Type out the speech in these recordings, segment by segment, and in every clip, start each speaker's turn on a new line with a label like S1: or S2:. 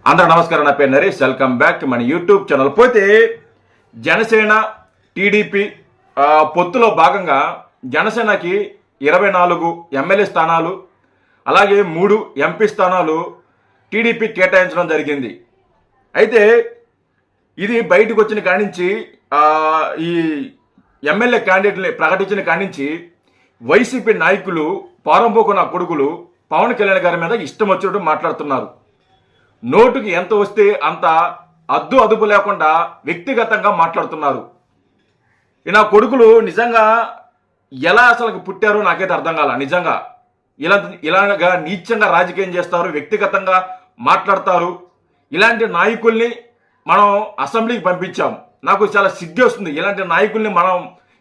S1: అందరూ నమస్కారం. నా పేరు నరేష్. వెల్కమ్ బ్యాక్ మన యూట్యూబ్ ఛానల్. పోతే జనసేన టీడీపీ పొత్తులో భాగంగా జనసేనకి 24 ఎమ్మెల్యే స్థానాలు అలాగే 3 ఎంపీ స్థానాలు టీడీపీ కేటాయించడం జరిగింది. అయితే ఇది బయటకు వచ్చిన కాడి నుంచి ఈ ఎమ్మెల్యే క్యాండిడేట్ని ప్రకటించిన కాడి నుంచి వైసీపీ నాయకులు పారంపోకు నా కొడుకులు పవన్ కళ్యాణ్ గారి మీద ఇష్టం వచ్చినట్టు మాట్లాడుతున్నారు. నోటుకి ఎంత వస్తే అంత అదుపు లేకుండా వ్యక్తిగతంగా మాట్లాడుతున్నారు. నా కొడుకులు నిజంగా ఎలా అసలు పుట్టారో నాకైతే అర్థం కాల. నిజంగా ఇలాగా నీచంగా రాజకీయం చేస్తారు, వ్యక్తిగతంగా మాట్లాడతారు. ఇలాంటి నాయకుల్ని మనం అసెంబ్లీకి పంపించాం. నాకు చాలా సిగ్గు వస్తుంది ఇలాంటి నాయకుల్ని మనం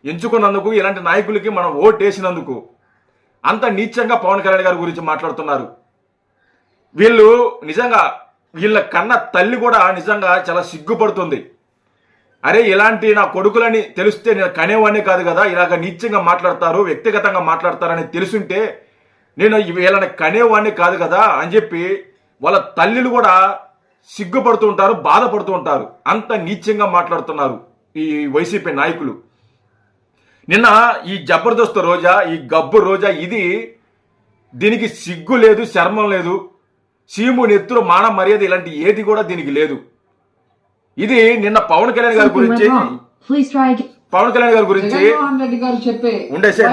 S1: ఎంచుకున్నందుకు, ఇలాంటి నాయకులకి మనం ఓటు వేసినందుకు. అంత నీచంగా పవన్ కళ్యాణ్ గారి గురించి మాట్లాడుతున్నారు. వీళ్ళు నిజంగా వీళ్ళ కన్న తల్లి కూడా నిజంగా చాలా సిగ్గుపడుతుంది. అరే ఇలాంటి నా కొడుకులని తెలిస్తే నేను కనేవాడిని కాదు కదా, ఇలాగ నీచంగా మాట్లాడతారు, వ్యక్తిగతంగా మాట్లాడతారని తెలుసుంటే నేను వీళ్ళని కనేవాడిని కాదు కదా అని చెప్పి వాళ్ళ తల్లిలు కూడా సిగ్గుపడుతూ ఉంటారు, బాధపడుతూ ఉంటారు. అంత నీచంగా మాట్లాడుతున్నారు ఈ వైసీపీ నాయకులు. నిన్న ఈ జబర్దస్త్ రోజా, ఈ గబ్బు రోజా, దీనికి సిగ్గు లేదు, శర్మం లేదు, సీము నెత్తురు మాన మర్యాద ఇలాంటి ఏది కూడా దీనికి లేదు. ఇది నిన్న పవన్ కళ్యాణ్ గారి గురించి ఉండేసే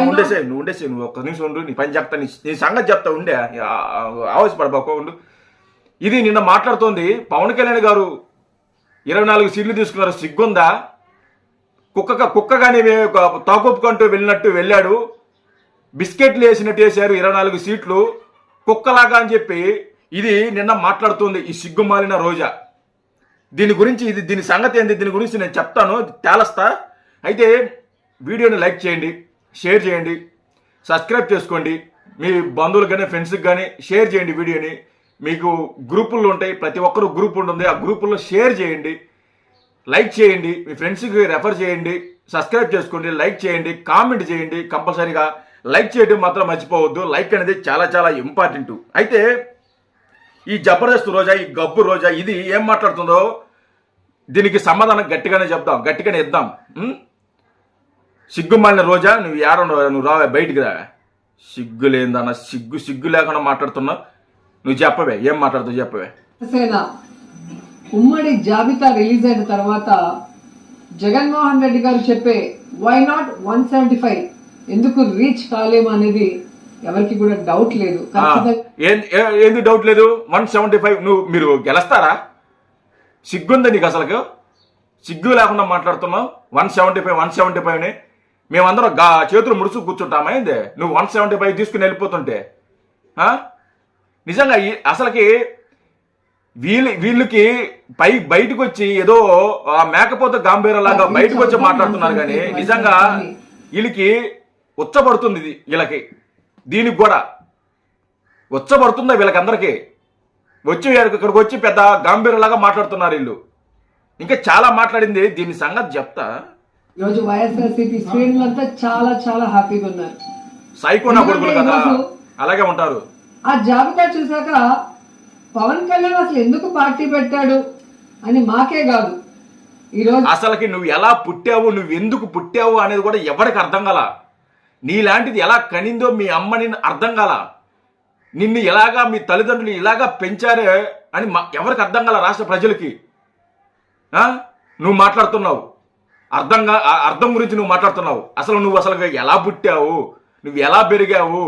S1: నువ్వు ఒక్క నిమిషం ఉండు, నీ పని చెప్తా, నీ సంగతి చెప్తా, ఉండే ఆవేశపడబాక ఉండు. ఇది నిన్న మాట్లాడుతోంది పవన్ కళ్యాణ్ గారు 24 సీట్లు తీసుకున్నారు. సిగ్గుందా? కుక్కగానే తాకొప్పుకుంటూ వెళ్ళాడు, బిస్కెట్లు వేసినట్టు వేశారు 24 సీట్లు కుక్కలాగా అని చెప్పి ఇది నిన్న మాట్లాడుతుంది ఈ సిగ్గుమాలిన రోజా. దీని సంగతి ఏంది, దీని గురించి నేను చెప్తాను, తేలస్తా. అయితే వీడియోని లైక్ చేయండి, షేర్ చేయండి, సబ్స్క్రైబ్ చేసుకోండి. మీ బంధువులకు కానీ ఫ్రెండ్స్కి కానీ షేర్ చేయండి వీడియోని. మీకు గ్రూపుల్లో ఉంటాయి, ప్రతి ఒక్కరు గ్రూప్ ఉంటుంది, ఆ గ్రూపుల్లో షేర్ చేయండి, లైక్ చేయండి, మీ ఫ్రెండ్స్కి రెఫర్ చేయండి, సబ్స్క్రైబ్ చేసుకోండి, లైక్ చేయండి, కామెంట్ చేయండి. కంపల్సరీగా లైక్ చేయడం మాత్రం మర్చిపోవద్దు. లైక్ అనేది చాలా చాలా ఇంపార్టెంట్. అయితే ఈ జబర్దస్త్ రోజా, ఈ గబ్బు రోజా, ఇది ఏం మాట్లాడుతుందో దీనికి సమాధానం గట్టిగానే ఇద్దాం. సిగ్గుమాలిన రోజా, నువ్వు రావే, బయటికి రావే. సిగ్గు లేదన్న, సిగ్గు లేకుండా మాట్లాడుతున్నావు. నువ్వు చెప్పవే, ఏం మాట్లాడుతావు చెప్పవే.
S2: ఉమ్మడి జాబితా రిలీజ్ అయిన తర్వాత జగన్మోహన్ రెడ్డి గారు చెప్పే వై నాట్ 175 ఎందుకు రీచ్ కాలేము అనేది ఎవరికి కూడా డౌట్ లేదు.
S1: ఏంది డౌట్ లేదు? 175 మీరు గెలుస్తారా? సిగ్గుందా నీకు? అసలు సిగ్గు లేకుండా మాట్లాడుతున్నావు. 175 మేమందరం చేతులు ముడుచు కూర్చుంటామా ఏంది? నువ్వు 175 తీసుకుని వెళ్ళిపోతుంటే నిజంగా అసలుకి వీళ్ళకి బయటకు వచ్చి ఏదో మేకపోతే గాంభీర్యంలాగా బయటకు వచ్చి మాట్లాడుతున్నారు. కానీ నిజంగా వీళ్ళకి ఉచ్చబడుతుంది. వీళ్ళకి దీనికి కూడా ఉచ్చబడుతుందా వీళ్ళకందరికీ? ఇక్కడికి వచ్చి పెద్ద గాంభీర్యంలాగా మాట్లాడుతున్నారు వీళ్ళు. ఇంకా చాలా మాట్లాడింది, దీని సంగతి చెప్తా.
S2: ఈరోజు వైఎస్ఆర్సీపీ శ్రేణులంతా చాలా చాలా హ్యాపీగా ఉన్నారు.
S1: సైకోనా కొడుకులు కదా, అలాగే ఉంటారు.
S2: ఆ జాబితా చూసాక పవన్ కళ్యాణ్ అసలు ఎందుకు పార్టీ పెట్టాడు అని మాకే కాదు, ఈరోజు
S1: అసలుకి నువ్వు ఎలా పుట్టావు, నువ్వు ఎందుకు పుట్టావు అనేది కూడా ఎవరికి అర్థం కాల. నీలాంటిది ఎలా కనిందో మీ అమ్మని అర్థం కాల. నిన్ను ఎలాగా మీ తల్లిదండ్రులు ఇలాగా పెంచారే అని ఎవరికి అర్థం కాల. రాష్ట్ర ప్రజలకి నువ్వు మాట్లాడుతున్నావు, అర్థం గురించి నువ్వు మాట్లాడుతున్నావు. నువ్వు అసలు ఎలా పుట్టావు, నువ్వు ఎలా పెరిగావు,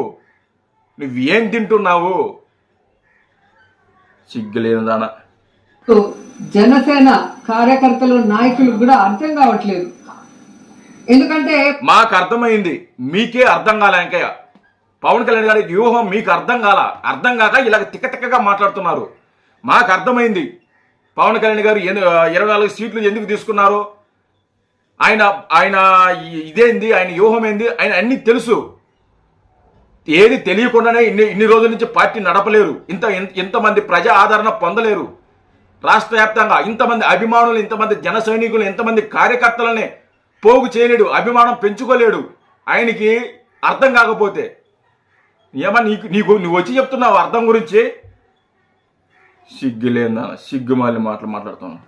S1: నువ్వేం తింటున్నావు? సిగ్గులేని దానా.
S2: జనసేన కార్యకర్తలు నాయకులకు కూడా అర్థం కావట్లేదు. ఎందుకంటే
S1: మాకు అర్థమైంది, మీకే అర్థం కాలే. ఇంకా పవన్ కళ్యాణ్ గారి వ్యూహం మీకు అర్థం కాక ఇలాగ తిక్కగా మాట్లాడుతున్నారు. మాకు అర్థమైంది పవన్ కళ్యాణ్ గారు 24 సీట్లు ఎందుకు తీసుకున్నారు, ఆయన ఇదేంది, ఆయన వ్యూహం ఏంది, ఆయన అన్ని తెలుసు. ఏది తెలియకుండానే ఇన్ని రోజుల నుంచి పార్టీ నడపలేరు, ఇంతమంది ప్రజా ఆదరణ పొందలేరు. రాష్ట్ర వ్యాప్తంగా ఇంతమంది అభిమానులు, ఇంతమంది జన సైనికులు, ఇంతమంది కార్యకర్తలనే పోగు చేయలేడు, అభిమానం పెంచుకోలేడు. ఆయనకి అర్థం కాకపోతే ఏమన్నా నువ్వు వచ్చి చెప్తున్నావు అర్థం గురించి? సిగ్గులేదా? సిగ్గుమాలి మాటలు మాట్లాడుతున్నాను.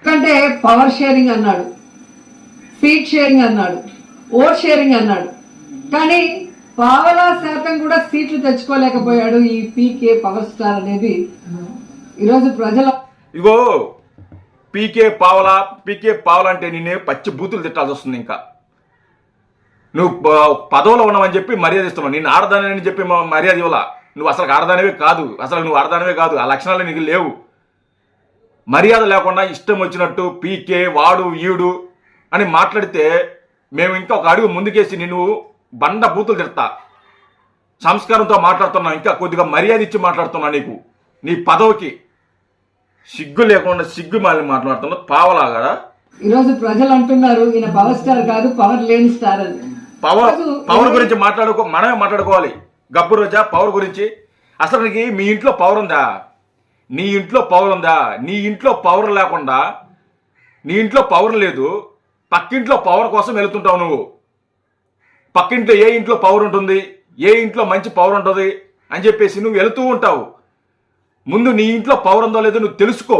S2: ఎందుకంటే పవర్ షేరింగ్ అన్నాడు, సీట్ షేరింగ్ అన్నాడు, ఓట్ షేరింగ్ అన్నాడు, కానీ పావలా శాతం కూడా సీట్లు తెచ్చుకోలేకపోయాడు ఈ పీకే పవర్ స్టార్ అనేది ఈరోజు ప్రజల.
S1: ఇగో పీకే పావలా అంటే నేనే పచ్చి బూతులు తిట్టాల్సి వస్తుంది. ఇంకా నువ్వు పదవిలో ఉన్నావని చెప్పి మర్యాద ఇస్తున్నావు. నేను ఆడదానని చెప్పి మర్యాద ఇవ్వాలా? నువ్వు అసలు ఆడదానివే కాదు, నువ్వు ఆడదానివే కాదు. ఆ లక్షణాలు నీకు లేవు. మర్యాద లేకుండా ఇష్టం వచ్చినట్టు పీకే వాడు ఈడు అని మాట్లాడితే మేము ఇంకా ఒక అడుగు ముందుకేసి నిన్ను బండ బూతులు తిడతా. సంస్కారంతో మాట్లాడుతున్నావు, ఇంకా కొద్దిగా మర్యాద ఇచ్చి మాట్లాడుతున్నా. నీకు నీ పదవికి సిగ్గు లేకుండా సిగ్గు మాలి మాట్లాడుతున్నావు పావలాగా.
S2: ఈరోజు ప్రజలు అంటున్నారు ఈయన పవర్ స్టార్ కాదు, పవర్ లేని స్టార్ అని.
S1: పవర్ గురించి మనమే మాట్లాడుకోవాలి. గబ్బు రోజా పవర్ గురించి అసలు నీకు మీ ఇంట్లో పవర్ ఉందా? నీ ఇంట్లో పవర్ ఉందా? నీ ఇంట్లో పవర్ లేకుండా, నీ ఇంట్లో పవర్ లేదు, పక్కింట్లో పవర్ కోసం వెళుతుంటావు నువ్వు. పక్కింట్లో ఏ ఇంట్లో పవర్ ఉంటుంది, ఏ ఇంట్లో మంచి పవర్ ఉంటుంది అని చెప్పేసి నువ్వు వెళుతూ ఉంటావు. ముందు నీ ఇంట్లో పవర్ ఉందో లేదో నువ్వు తెలుసుకో.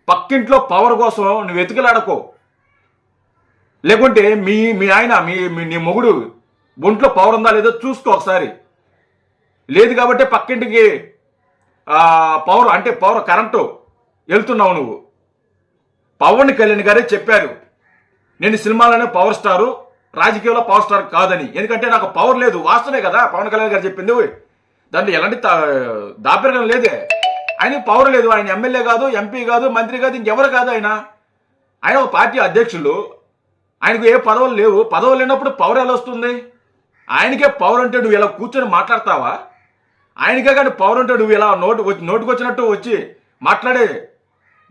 S1: పక్కింట్లో పవర్ కోసం నువ్వు వెతుకలాడకో. లేకుంటే మీ ఆయన నీ మొగుడు ఒంట్లో పవర్ ఉందా లేదో చూసుకో ఒకసారి. లేదు కాబట్టి పక్కింటికి పవర్ కరెంటు వెళ్తున్నావు నువ్వు. పవన్ కళ్యాణ్ గారే చెప్పారు, నేను సినిమాలోనే పవర్ స్టారు, రాజకీయంలో పవర్ స్టార్ కాదని. ఎందుకంటే నాకు పవర్ లేదు. వాస్తవే కదా పవన్ కళ్యాణ్ గారు చెప్పింది. దాంట్లో ఎలాంటి దాపరికం లేదే. ఆయనకి పవర్ లేదు. ఆయన ఎమ్మెల్యే కాదు, ఎంపీ కాదు, మంత్రి కాదు, ఇంకెవరు కాదు. ఆయన ఒక పార్టీ అధ్యక్షులు. ఆయనకు ఏ పదవులు లేవు. పదవులు లేనప్పుడు పవర్ ఎలా వస్తుంది? ఆయనకే పవర్ అంటే నువ్వు ఇలా కూర్చొని మాట్లాడతావా? ఆయనకే కానీ పవర్ అంటే నువ్వు ఇలా నోటుకు వచ్చినట్టు వచ్చి మాట్లాడే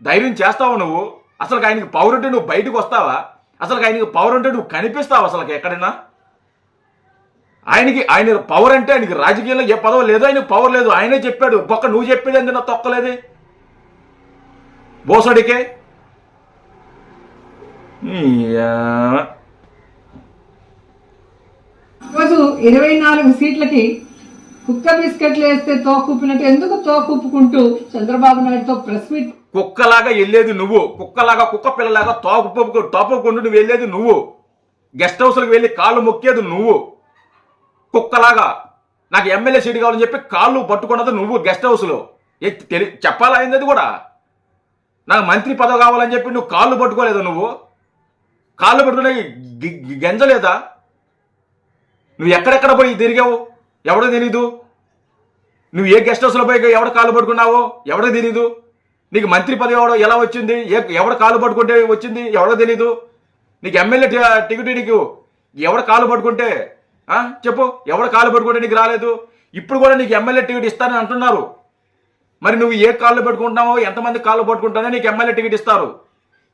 S1: ధైర్యం చేస్తావా నువ్వు? అసలు ఆయనకి పవర్ అంటే నువ్వు బయటకు వస్తావా? అసలు ఆయనకి పవర్ అంటే నువ్వు కనిపిస్తావా అసలు ఎక్కడైనా? ఆయన పవర్ అంటే ఆయనకి రాజకీయంలో ఏ పదవి లేదు, ఆయనకు పవర్ లేదు. ఆయనే చెప్పాడు. నువ్వు చెప్పేది ఎందుకు తొక్కలేదే బోసడికే.
S2: రోజు 24 సీట్లకి కుక్క బిస్కెట్లు వేస్తే తోకూపినట్టు ఎందుకు తోకూపుకుంటూ చంద్రబాబు నాయుడుతో ప్రెస్ మీట్.
S1: కుక్కలాగా వెళ్ళేది నువ్వు. కుక్క పిల్లలాగా తోపుకుంటూ నువ్వు వెళ్ళేది నువ్వు. గెస్ట్ హౌస్లకు వెళ్ళి కాళ్ళు మొక్కేది నువ్వు. కుక్కలాగా నాకు ఎమ్మెల్యే సీట్ కావాలని చెప్పి కాళ్ళు పట్టుకున్నది నువ్వు గెస్ట్ హౌస్లో. చెప్పాలా అయింది అది కూడా? నాకు మంత్రి పదవి కావాలని చెప్పి నువ్వు కాళ్ళు పట్టుకోలేదు. నువ్వు కాళ్ళు పట్టుకునే గెంజలేదా? నువ్వు ఎక్కడెక్కడ పోయి తిరిగావు ఎవడో తెలీదు. నువ్వు ఏ గెస్ట్ హౌస్లో పోయి ఎవడ కాళ్ళు పట్టుకున్నావో ఎవడో తెలీదు. నీకు మంత్రి పదవి ఎలా వచ్చింది, ఎవడ కాళ్ళు పట్టుకుంటే వచ్చింది ఎవడో తెలీదు. నీకు ఎమ్మెల్యే టికెట్ నీకు ఎవడ కాళ్ళు పట్టుకుంటే చెప్పు, ఎవడ కాళ్ళు పట్టుకుంటే నీకు రాలేదు. ఇప్పుడు కూడా నీకు ఎమ్మెల్యే టికెట్ ఇస్తానని అంటున్నారు. మరి నువ్వు ఏ కాళ్ళు పట్టుకుంటున్నావో, ఎంతమంది కాళ్ళు పట్టుకుంటానో నీకు ఎమ్మెల్యే టికెట్ ఇస్తారు.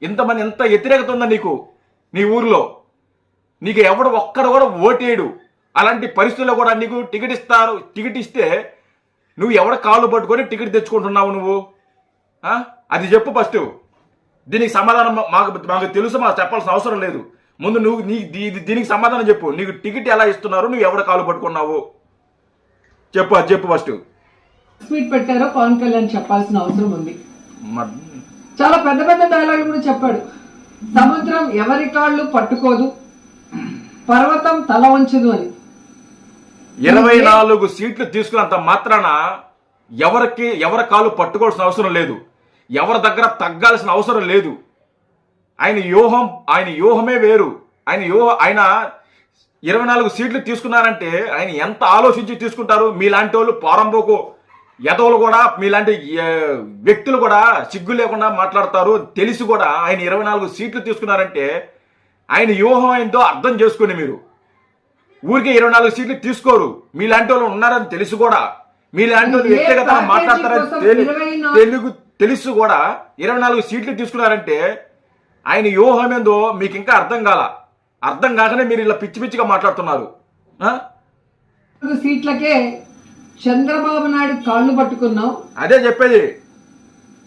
S1: ఇంతమంది ఎంత వ్యతిరేకత ఉందా నీకు నీ ఊర్లో? నీకు ఎవడు ఒక్కడ కూడా ఓటేయడు. అలాంటి పరిస్థితుల్లో కూడా నీకు టికెట్ ఇస్తారు. టికెట్ ఇస్తే నువ్వు ఎవడ కాళ్ళు పట్టుకొని టికెట్ తెచ్చుకుంటున్నావు నువ్వు? అది చెప్పు ఫస్ట్. దీనికి సమాధానం మాకు తెలుసు, మాకు చెప్పాల్సిన అవసరం లేదు. ముందు నువ్వు దీనికి సమాధానం చెప్పు. నీకు టికెట్ ఎలా ఇస్తున్నారు, నువ్వు ఎవడ కాళ్ళు పట్టుకున్నావు చెప్పు. అది చెప్పు ఫస్ట్.
S2: ట్వీట్ పెట్టారో పవన్ కళ్యాణ్ చెప్పాల్సిన అవసరం ఉంది. చాలా పెద్ద పెద్ద డైలాగులు కూడా చెప్పాడు. సముద్రం ఎవరి కాళ్ళు పట్టుకోదు, పర్వతం తల వంచదు అని.
S1: 24 సీట్లు తీసుకున్నంత మాత్రాన ఎవరి కాళ్ళు పట్టుకోవాల్సిన అవసరం లేదు. ఎవరి దగ్గర తగ్గాల్సిన అవసరం లేదు. ఆయన వ్యూహమే వేరు. ఆయన 24 సీట్లు తీసుకున్నారంటే ఆయన ఎంత ఆలోచించి తీసుకుంటారు. మీలాంటి వాళ్ళు పోరంబోకు ఎదవలు కూడా, మీలాంటి వ్యక్తులు కూడా సిగ్గు లేకుండా మాట్లాడతారు. తెలిసి కూడా ఆయన 24 సీట్లు తీసుకున్నారంటే ఆయన వ్యూహం ఏంటో అర్థం చేసుకోండి. మీరు ఊరికే 24 సీట్లు తీసుకోరు. మీలాంటి వాళ్ళు ఉన్నారని తెలిసి కూడా, మీలాంటి వాళ్ళు వ్యక్తిగతంగా మాట్లాడతారని తెలుసు కూడా 24 సీట్లు తీసుకున్నారంటే ఆయన వ్యూహం ఏందో మీకు ఇంకా అర్థం కాకనే మీరు ఇలా పిచ్చి పిచ్చిగా మాట్లాడుతున్నారు.
S2: సీట్లకే చంద్రబాబు నాయుడు కాళ్ళు పట్టుకున్నావు.
S1: అదే చెప్పేది.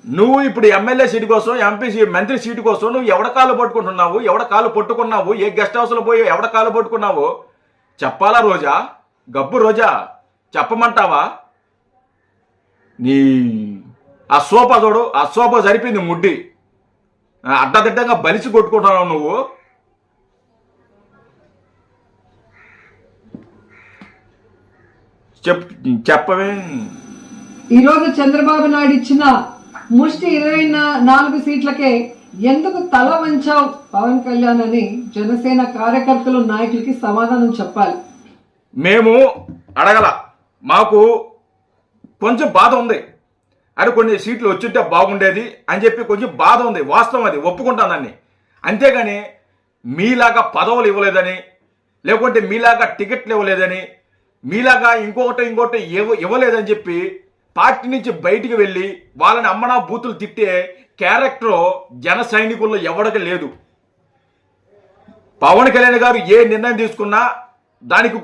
S1: నువ్వు ఇప్పుడు ఎమ్మెల్యే సీటు కోసం, ఎంపీ మంత్రి సీటు కోసం నువ్వు ఎవడ కాళ్ళు పట్టుకుంటున్నావు, ఎవడ కాళ్ళు పట్టుకున్నావు, ఏ గెస్ట్ హౌస్లో పోయి ఎవడ కాళ్ళు పట్టుకున్నావు చెప్పాలా రోజా? గబ్బు రోజా చెప్పమంటావా? నీ ఆ సోఫా చూడు, ఆ సోఫా సరిపోయింది ముడ్డి. అడ్డదిడ్డంగా బలిసి కొట్టుకుంటున్నావు నువ్వు. చెప్పవే.
S2: ఈరోజు చంద్రబాబు నాయుడు ఇచ్చిన ముష్టి 24 సీట్లకే ఎందుకు తల వంచావు పవన్ కళ్యాణ్ అని జనసేన కార్యకర్తలు నాయకులకి సమాధానం చెప్పాలి.
S1: మేము అడగల, మాకు కొంచెం బాధ ఉంది. అది కొన్ని సీట్లు వచ్చింటే బాగుండేది అని చెప్పి కొంచెం బాధ ఉంది. వాస్తవం, అది ఒప్పుకుంటానని. అంతేగాని మీలాగా పదవులు ఇవ్వలేదని, లేకుంటే మీలాగా టికెట్లు ఇవ్వలేదని, మీలాగా ఇంకొకటి ఇవ్వలేదని చెప్పి పార్టీ నుంచి బయటికి వెళ్ళి వాళ్ళని అమ్మనా బూతులు తిట్టే క్యారెక్టర్ జన సైనికుల్లో ఎవరికి లేదు. పవన్ కళ్యాణ్ గారు ఏ నిర్ణయం తీసుకున్నా దానికి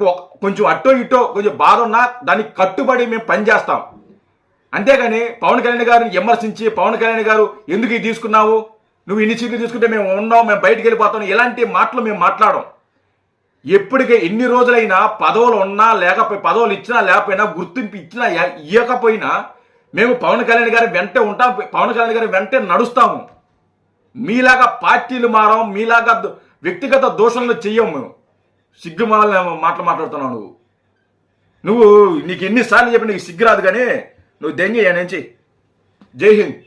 S1: కొంచెం అట్టో ఇట్టో కొంచెం బాధ ఉన్నా దానికి కట్టుబడి మేము పనిచేస్తాం. అంతేగాని పవన్ కళ్యాణ్ గారిని విమర్శించి పవన్ కళ్యాణ్ గారు ఎందుకు ఇది తీసుకున్నావు, నువ్వు ఇన్ని సీట్లు తీసుకుంటే మేము ఉన్నాం, మేము బయటికి వెళ్ళిపోతాం, ఇలాంటి మాటలు మేము మాట్లాడం. ఎప్పటికే ఎన్ని రోజులైనా పదవులు ఉన్నా లేకపోయి, పదవులు ఇచ్చినా లేకపోయినా, గుర్తింపు ఇచ్చినా ఇవ్వకపోయినా మేము పవన్ కళ్యాణ్ గారి వెంటే ఉంటాం, పవన్ కళ్యాణ్ గారి వెంటే నడుస్తాము. మీలాగా పార్టీలు మారం, మీలాగా వ్యక్తిగత దోషణలు చెయ్యము మేము. సిగ్గుమాలని మాట్లాడుతున్నావు నువ్వు. నీకు ఎన్నిసార్లు చెప్పి నీకు సిగ్గు రాదు, కానీ నువ్వు దెంగి నుంచి. జై హింద్.